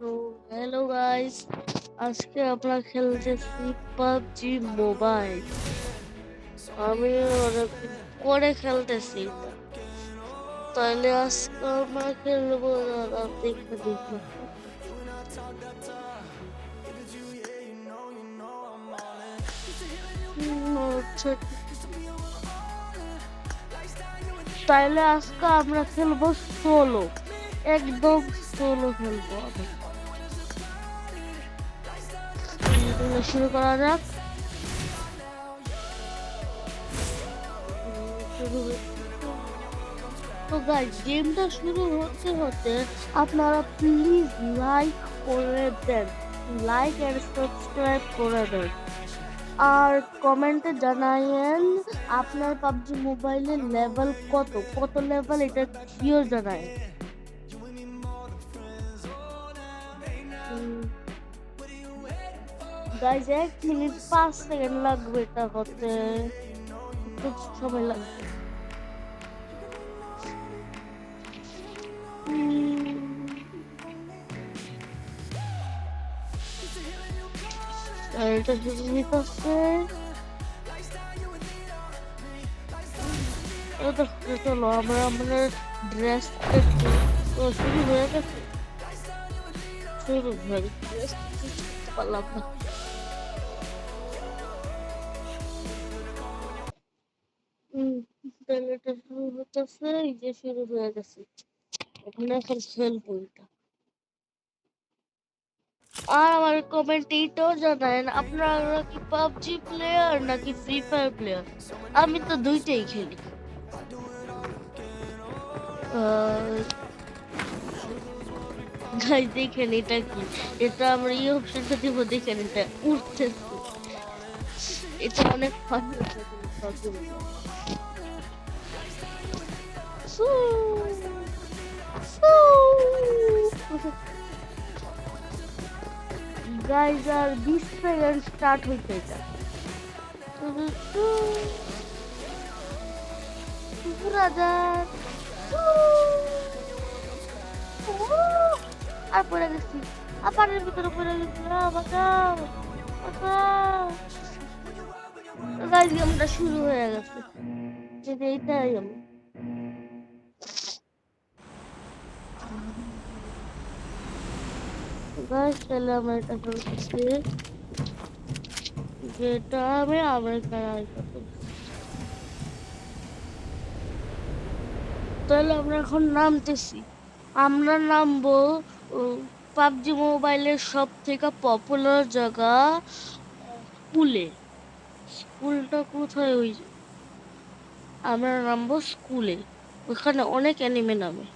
তো hello guys, আজকে আমরা খেলতেছি পাবজি মোবাইল। আমি অনেকদিন পরে খেলতেছি এটা। তাইলে আজকে আমরা খেলবো, দাঁড়াও দেখে দেখো। আচ্ছা, তাইলে আজকে আমরা খেলবো সোলো, একদম সোলো খেলবো আমি। তাহলে শুরু করা যাক। শুরু তো গাইস, গেমটা শুরু হতে হতে আপনারা প্লিজ লাইক করে দেন, লাইক এন্ড সাবস্ক্রাইব করে দেন, আর কমেন্টে জানায়েন আপনার পাবজি মোবাইলের লেভেল কত, কত লেভেল এটা শিওর জানায়। গাইস 1 মিনিট 5 সেকেন্ড লাগবে এটা হতে, খুব সময় লাগবে। এটা শুরু হইতেছে। চলো আমরা আমাদের ড্রেস শুরু হয়ে গেছে, শুরু হয়ে গেছে, ড্রেস পারলাম না। তাহলে এটা শুরু হতেছে, এই যে শুরু হয়ে গেছে। ওখানে এখন খেলবো এটা। আর আমার কমেন্টে এটাও জানান আপনারা কি পাবজি প্লেয়ার নাকি ফ্রি ফায়ার প্লেয়ার। আমি তো দুইটাই খেলি। গাইস দেখেন এটা কি, এটা আমরা এই অপশনটা দিব, দেখেন এটা উঠতেছে, এটা অনেক ফানি। গাইস আর 20 সেকেন্ড স্টার্ট হইতে এটা। রাজার আর পড়ে গেছি, আর পানির ভিতরে পড়ে গেছি। গাইস গেমটা শুরু হয়ে গেছে, এইটাই আমি। গাইস তাহলে আমরা এটা করতেছি, যেটা আমি আমেরিকার তাহলে আমরা এখন নামতেছি। আমরা নামবো পাবজি মোবাইলের সব থেকে পপুলার জায়গা স্কুলে। স্কুলটা কোথায়? ওই আমরা নামবো স্কুলে, ওখানে অনেক অ্যানিমে নামে।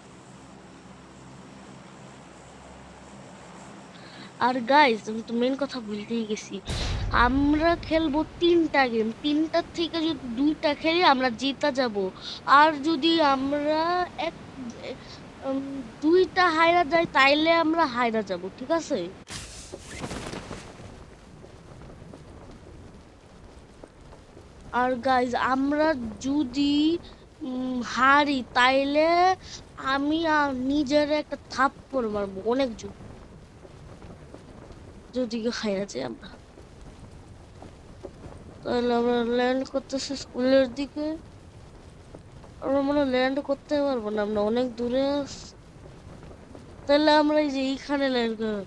আর গাইস আমি তো মেন কথা বলতেই গেছি, আমরা খেলবো 3টা গেম, 3টার থেকে যদি 2টা খেলি আমরা জিতা যাব। আর যদি আমরা এক 2টা হাইরা যাই তাইলে আমরা হাইরা যাব, ঠিক আছে? আর গাইজ আমরা যদি হারি তাইলে আমি নিজের একটা থাপ্পড় মারবো অনেক জোর, যদি হাইরা যাই আমরা। তাহলে আমরা ল্যান্ড করতেছি স্কুলের দিকে। আমরা মনে ল্যান্ড করতে পারবো না, আমরা অনেক দূরে আছি। তাহলে আমরা এই যে এইখানে ল্যান্ড করে,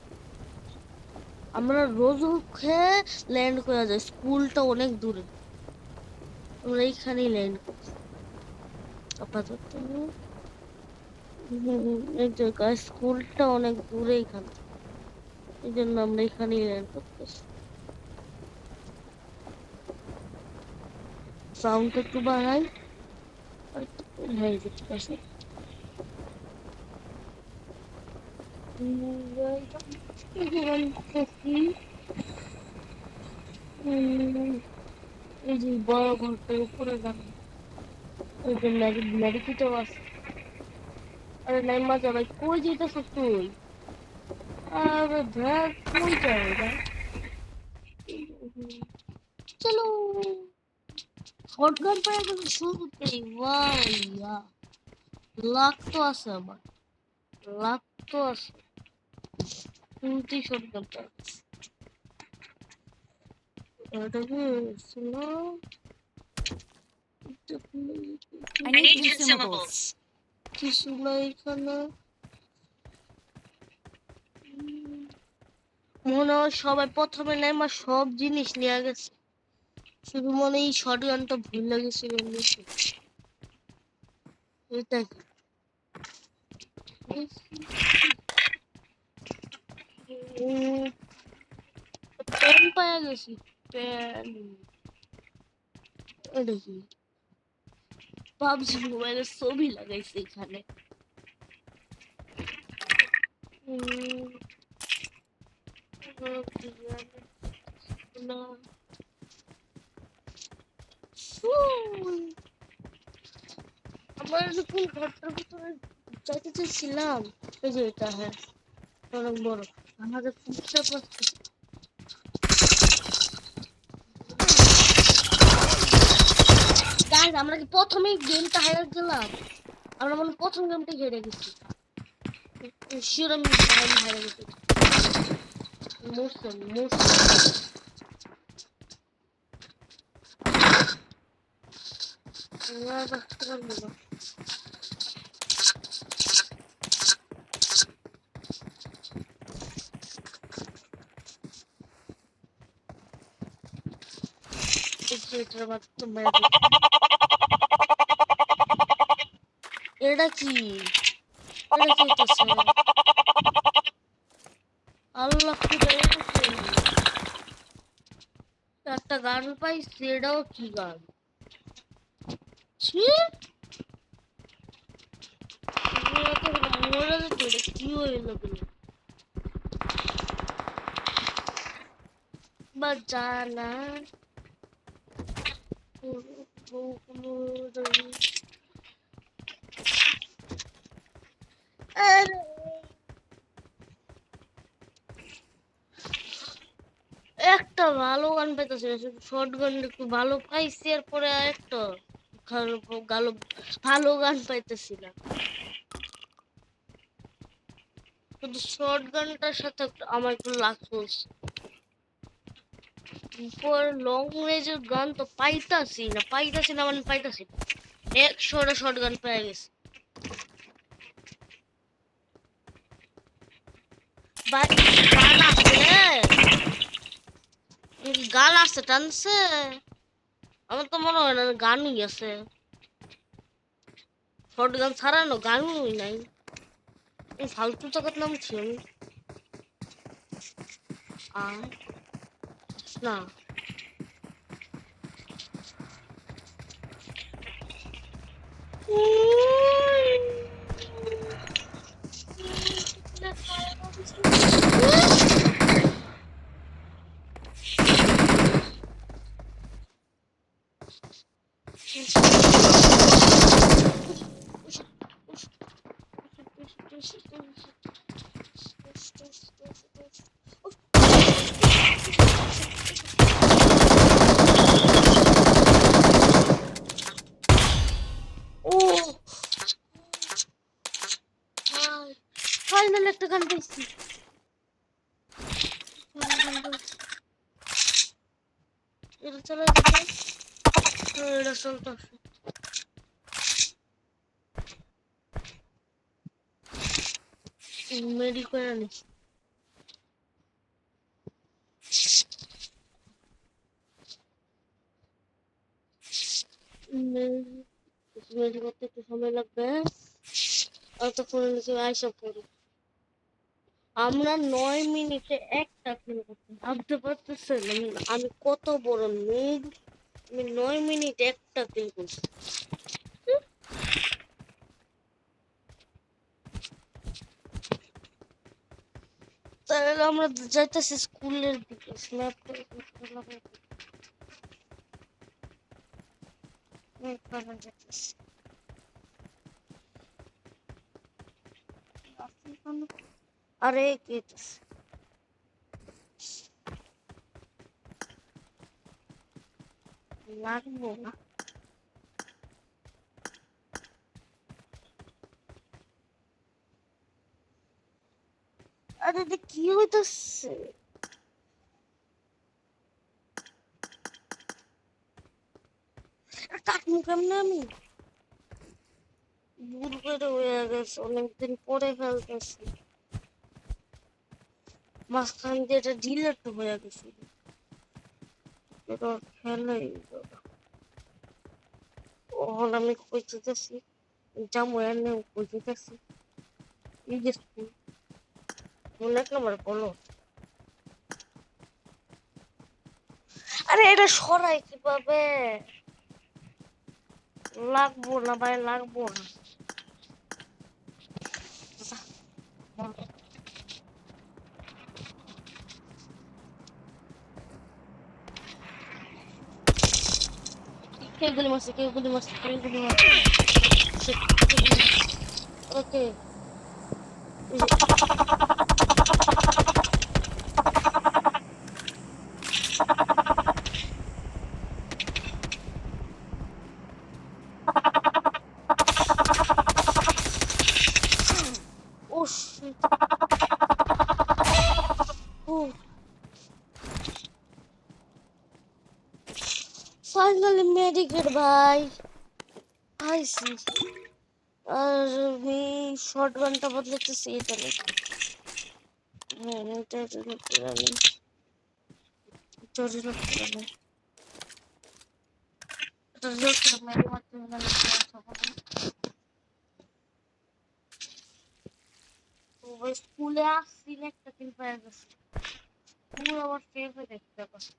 আমরা রোজ খেয়ে ল্যান্ড করা যায়, স্কুলটা অনেক দূরে, আমরা এইখানেই ল্যান্ড করছি আপাতত। এই জায়গায় স্কুলটা অনেক দূরে এখান থেকে, এই জন্য আমরা এখানেই ল্যান্ড করতেছি। সাউন্ড একটু বাড়াই, হয়ে গেছে, ঠিক আছে। এই যে বড় ঘরটার উপরে যান, ওই যে ম্যারিকিটাও আছে। আরে নাই মজা ভাই, কই যেতেছ তুই? আরে দেখ কই যাবে না, চলো। শটগান পেয়ে গেছে শুরুতেই, ভাইয়া লাক তো আছে আমার, লাক তো আছে। শুনতেই শটগানটা এটা কি ছিল I need consumables. কি ছিল এখানে মনে হয় সবাই প্রথমে নেমা সব জিনিস নিয়ে গেছে শুধু মনে এই শটগানটা ভুল লাগেছিল এটা কি পেন পাওয়া গেছি পেন এটা কি পাবজি মোবাইলের ছবি লাগাইছে এখানে না আমরা যখন ঘরটার ভিতরে যাইতে চাইছিলাম এই যে এটা হ্যাঁ অনেক বড় আমাদের ফুটটা পাচ্ছে গাইস আমরা কি প্রথমেই গেমটা হেরে গেলাম আমরা মনে প্রথম গেমটা হেরে গেছি শিওর আমি হেরে গেছি মরছে বাঁচতে পারবো না এটার মাত্র এটা কি এটা কি হইতেছে আল্লাহ খুদা একটা গান পাইছি এটাও কি গান ছি মরে যেত এটা কি হইলো বাজানা একটা ভালো গান পাইতেছি শর্ট গান একটু ভালো পাইছি এরপরে আরেকটা ভালো ভালো গান পাইতেছি না শুধু শর্ট গানটার সাথে আমার একটু লাগ চলছে পরে লং রেঞ্জের গান তো পাইতাছি না মানে পাইতাছি না 100টা শর্ট গান পেয়ে গেছি গান আছে গান আছে টানছে আমার তো মনে হয় না গানই আছে শর্ট গান ছাড়ানো গানই নাই ফালতু জায়গার নাম ছিল না ফাইনাল একটা গান পেয়েছি এটা চলে এটা চলতে মেডি করে নিস মেডি করতে একটু সময় লাগবে অতক্ষণ আইসা পড়ি আমরা 9 মিনিটে একটা কিল করতে ভাবতে পারতেছেন আমি কত বড় নুব আমি 9 মিনিটে একটা কিল করছি তাহলে আমরা যাইতেছি স্কুলের দিকে স্ন্যাপটা যাইতেছি আরে কি লাগবো না আরে এটা কি হইতাছে? কাটমু কেমনে আমি? ভুল করে হয়ে গেছে, অনেকদিন পরে ফেলতেছি। মাঝখান দিয়ে এটা ডিলেট হয়ে গেছিল। এটা খেলাই ওহন আমি কইতেছি যাবো এনে কইতেছি এই যে মনে নাম্বার বলো। আরে এটা সরাই কিভাবে? লাগবো না ভাই, লাগবো না। কেউ গুলি মারছে, কেউ গুলি মারছে, কেউ গুলি মারছে। ওকে ও ফাইনালি মেডিকেট ভাই আইসি। আর আমি শর্ট গানটা বদলাতেছি এটা নাকি? হ্যাঁ এটা পুরানি জরিনা পুরানি এটা জোর মেরে মারতে হবে। স্কুলে আসছি একটা দিন পেয়ে গেছে। স্কুল আমার ফেভারিট একটা কথা।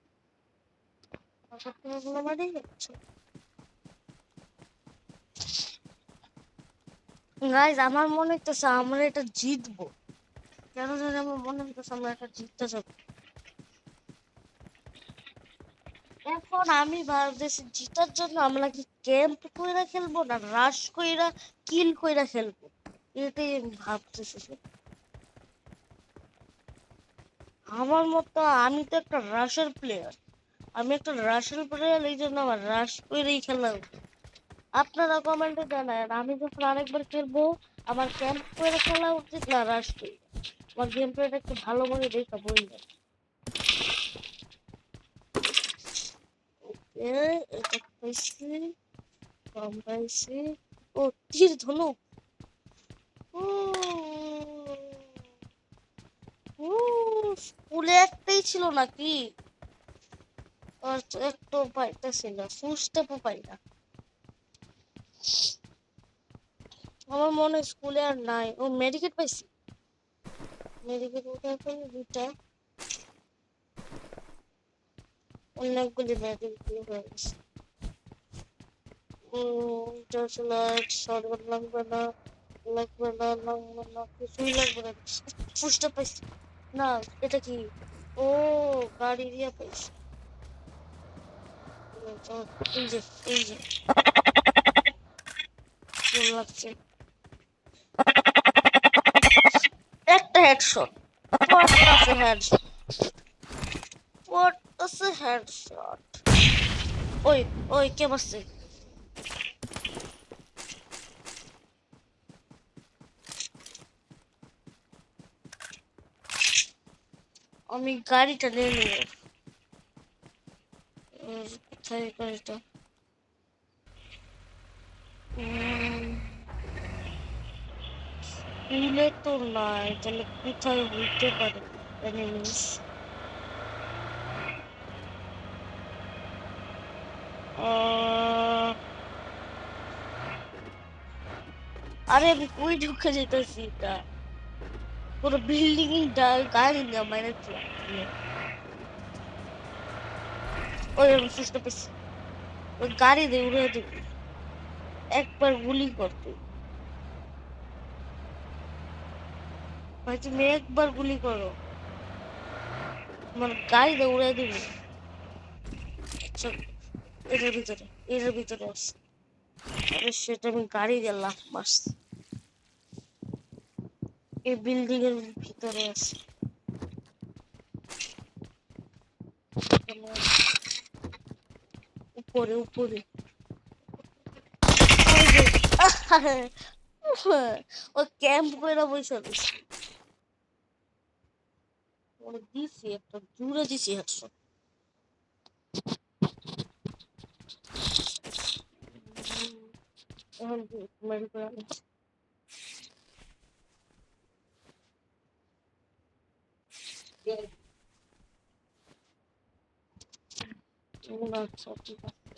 তুমি গুলো মারি যাচ্ছো গাইজ, আমার মনে হইতেছে আমরা এটা জিতবো। কেন জানি আমার মনে হইতেছে আমরা এটা জিততে যাবো। এখন আমি ভাবতেছি জিতার জন্য আমরা কি ক্যাম্প কইরা খেলবো না রাশ কইরা কিল কইরা খেলবো, এটাই আমি ভাবতেছি। আমার মতো আমি তো একটা রাশের প্লেয়ার, আমি একটা রাশের প্লেয়ার, এই জন্য আমার রাশ কইরাই খেলা উচিত। আপনারা কমেন্টে জানায় আমি যখন আরেকবার খেলবো আমার ক্যাম্প করে খেলা উচিত না রাশ কইরা। আমার গেম প্লেটা একটু ভালো করে দেখা বলবেন। এটা পাইছি, কম পাইছি। ও তীর ধনুক। স্কুলে একটাই ছিল নাকি? একটু পাইতেছি না, সুস্টেপও পাই না। আমার মনে হয় স্কুলে আর নাই। ও মেডিকেট পাইছি, মেডিকেট উঠে ফেলে দুইটা, অনেকগুলি মেডিকেট হয়ে গেছে। শর্ট লাগবে না, লাগবে না, লাগবে না, কিছুই লাগবে না। ফুসটা পাইছি না, এটা কি? ও গাড়ি দিয়ে পাইছি। এই যে এই যে কেমন লাগছে একটা headshot. What was a headshot? What was a headshot? ওই ওই কে বসছে? আমি গাড়িটা নিয়ে নেব। কোথায় গাড়িটা? স্কুলে তো নাই, তাহলে কোথায় হইতে পারে এনিমিস? আরে আমি কই ঢুকে যেতেছি? এটা পুরো বিল্ডিং গাড়ি না মানে ওই আমি সুস্থ পেয়েছি। ওই গাড়ি দিয়ে উড়ে দিবি, একবার গুলি করতে ভাই, তুমি একবার গুলি করো আমার গাড়ি দিয়ে উড়ে দিবি। চল এটার ভিতরে, এটার ভিতরে আছে। আরে সেটা আমি গাড়ি দিয়ে লাফ মারছি, এই বিল্ডিং এর ভিতরে আছে। উপরে উপরে ও ক্যাম্প করে বসে রয়েছে। ওরে দিছি একটা জুড়ে দিছি হেডশট। এখন মেরে করে আনছি। আচ্ছা ঠিক আছে।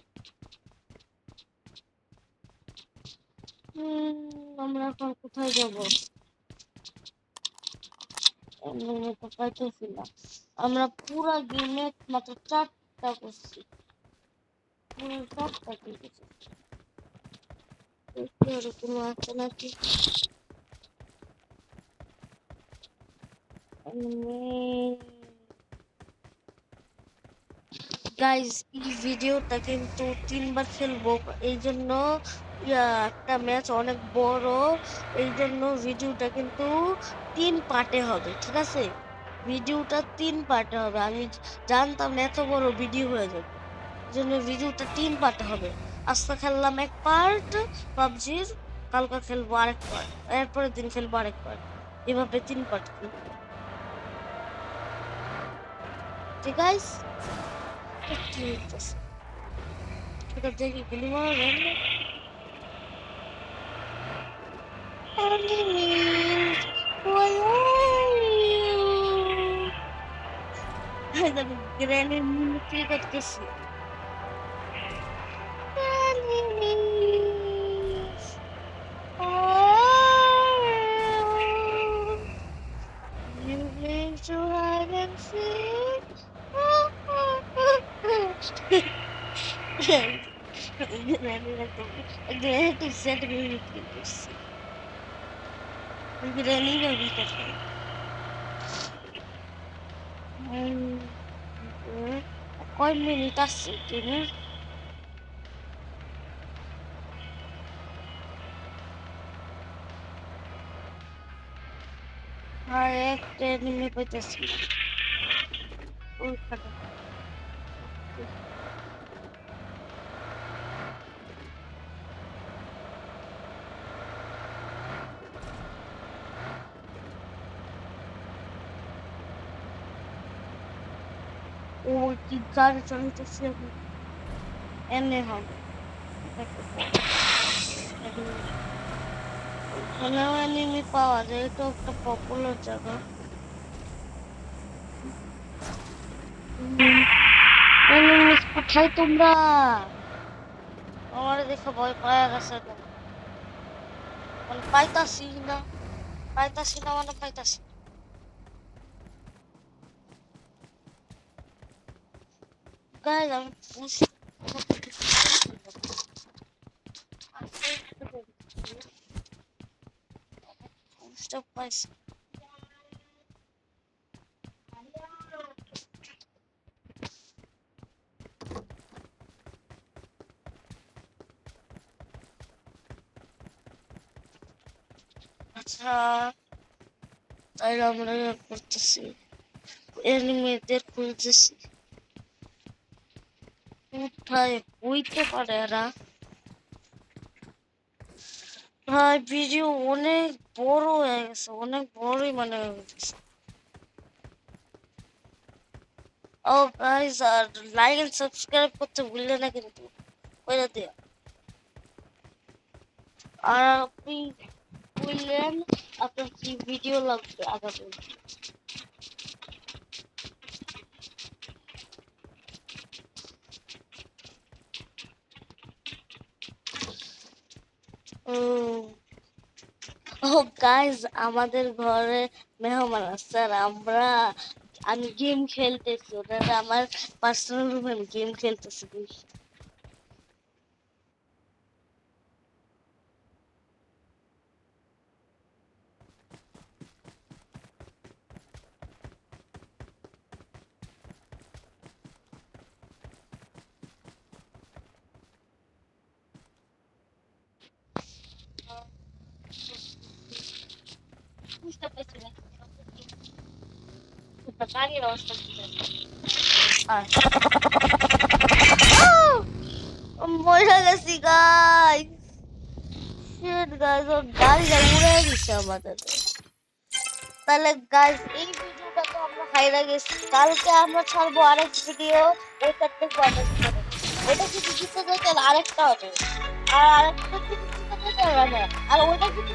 আমরা এখন কোথায় যাবো? তো পাইতেছি না। আমরা পুরা গেমে মাত্র 4টা করছি, পুরো 4টা কি করছি। দেখি আর কোনো আছে নাকি। গাইজ এই ভিডিওটা কিন্তু 3বার খেলবো, এই জন্য একটা ম্যাচ অনেক বড়, এই জন্য ভিডিওটা কিন্তু 3 পার্টে হবে, ঠিক আছে? ভিডিওটা 3 পার্টে হবে। আমি জানতাম না এত বড় ভিডিও হয়ে যাবে, এই জন্য ভিডিওটা 3 পার্টে হবে। আজকে খেললাম 1 পার্ট পাবজির, কালকে খেলবো আরেক পার্ট, এরপরের দিন খেলবো আরেক পার্ট, এভাবে 3 পার্ট খেলবো, ঠিক আছে? ঠিক আছে, সেটা দেখি গুলি মারা যায় না। Enemies, why are you? আমি গ্র্যানির মিমিক্রি করতেছি। Enemies, are you going to hide and seek? Granny তো সেট মিমিক্রি করছি, গ্র্যানি ভাবি কথা। কয় মিনিট আছে তুমি? আর একটা এনিমি পাইতেছি না ওইখানে। ও কি গাড়ি চালাইতেছি আমি, এনে হবে ওখানেও এনিমি পাওয়া যায়, এটা একটা পপুলার জায়গা। এনিমি কোথায় তোমরা? আমার দেখে ভয় পাওয়া গেছে তো, মানে পাইতাছি না, পাইতাছি না, মানে পাইতাছি না। গাইজ আমি বুঝতে পাইছি। আচ্ছা তাই আমরা করতেছি, এনিমিদের খুঁজতেছি, কোথায় হইতে পারে এরা। ভাই ভিডিও অনেক বড় হয়ে গেছে, অনেক বড়ই মানে হয়ে গেছে। ও গাইস, আর লাইক এন্ড সাবস্ক্রাইব করতে ভুললে না কিন্তু, করে দিও। আর আপনি বললেন আপনার কি ভিডিও লাগবে আগামী? ও ও গাইস, আমাদের ঘরে মেহমান আছে আর আমি গেম খেলতেছি, ওটা আমার পার্সোনাল রুমে আমি গেম খেলতেছি। বুঝতে পারছি না গাড়ির অবস্থা কি। আর মজা গেছি গাইস, শিট গাইস, ওর গাড়িটা উড়ে দিচ্ছে আমাদের। তাহলে গাইস এই ভিডিওটা তো আমরা মাইরা গেছি। কালকে আমরা ছাড়বো আরেক ভিডিও, ওইটার থেকে অনেক করে। ওটা যদি দিতে যাই তাহলে আরেকটা হবে, আর আরেকটা যদি দিতে যাই তাহলে না, আর ওইটা যদি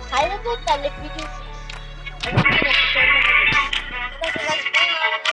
ছাইরা যাই তাহলে ভিডিও